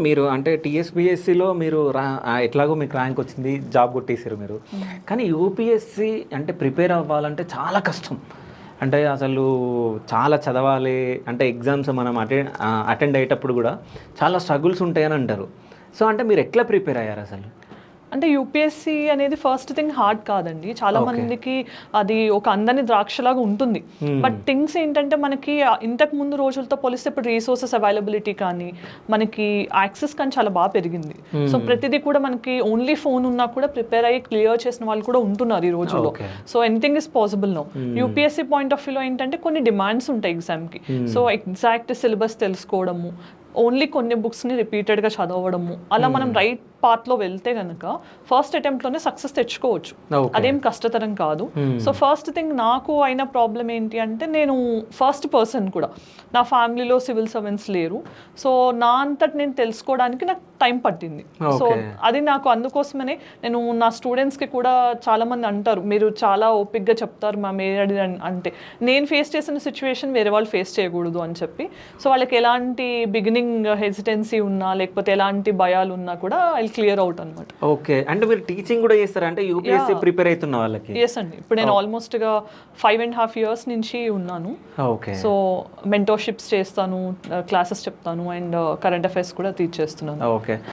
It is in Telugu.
మీరు అంటే టీఎస్పీఎస్సీలో మీరు ఎట్లాగో మీకు ర్యాంక్ వచ్చింది, జాబ్ కొట్టేసారు మీరు. కానీ యూపీఎస్సీ అంటే ప్రిపేర్ అవ్వాలంటే చాలా కష్టం. అంటే అసలు చాలా చదవాలి, అంటే ఎగ్జామ్స్ మనం అటెండ్ అయ్యేటప్పుడు కూడా చాలా స్ట్రగుల్స్ ఉంటాయని అంటారు. సో అంటే మీరు ఎట్లా ప్రిపేర్ అయ్యారు అసలు? అంటే యూపీఎస్సీ అనేది ఫస్ట్ థింగ్ హార్డ్ కాదండి, చాలా మందికి అది ఒక అందని ద్రాక్షలాగా ఉంటుంది. బట్ థింగ్స్ ఏంటంటే మనకి ఇంతకు ముందు రోజులతో పోలిస్తే ఇప్పుడు రీసోర్సెస్ అవైలబిలిటీ కానీ మనకి యాక్సెస్ కానీ చాలా బాగా పెరిగింది. సో ప్రతిదీ కూడా మనకి ఓన్లీ ఫోన్ ఉన్నా కూడా ప్రిపేర్ అయ్యి క్లియర్ చేసిన వాళ్ళు కూడా ఉంటున్నారు ఈ రోజుల్లో. So anything is possible no. UPSC point of వ్యూలో ఏంటంటే కొన్ని డిమాండ్స్ ఉంటాయి ఎగ్జామ్కి. సో ఎగ్జాక్ట్ సిలబస్ తెలుసుకోవడము, ఓన్లీ కొన్ని బుక్స్ని రిపీటెడ్గా చదవడము, అలా మనం రైట్ పాత్లో వెళ్తే కనుక ఫస్ట్ అటెంప్ట్లోనే సక్సెస్ తెచ్చుకోవచ్చు. అదేం కష్టతరం కాదు. సో ఫస్ట్ థింగ్ నాకు అయిన ప్రాబ్లం ఏంటి అంటే, నేను ఫస్ట్ పర్సన్ కూడా, నా ఫ్యామిలీలో సివిల్ సర్వెంట్స్ లేరు. సో నా అంతటి నేను తెలుసుకోవడానికి నాకు టైం పట్టింది. సో అది నాకు అందుకోసమనే నేను నా స్టూడెంట్స్కి కూడా చాలామంది అంటారు, మీరు చాలా ఓపిక్గా చెప్తారు మ్యామ్ ఏది అంటే, నేను ఫేస్ చేసిన సిచ్యువేషన్ వేరే వాళ్ళు ఫేస్ చేయకూడదు అని చెప్పి. సో వాళ్ళకి ఎలాంటి బిగినింగ్ హెసిటెన్సీ ఉన్నా లేకపోతే ఎలాంటి భయాలు ఉన్నా కూడా క్లియర్ అవుట్ అనమాట. ఓకే, అంటే మీరు టీచింగ్ కూడా చేస్తారా? అంటే యూపీఎస్సీ ప్రిపేర్ అవుతున్న వాళ్ళకి? ఎస్ అండి, ఇప్పుడు నేను ఆల్మోస్ట్గా 5.5 years నుంచి ఉన్నాను. ఓకే, సో మెంటర్షిప్స్ చేస్తాను, క్లాసెస్ చెప్తాను అండ్ కరెంట్ అఫైర్స్ కూడా టీచ్ చేస్తున్నాను. ఓకే.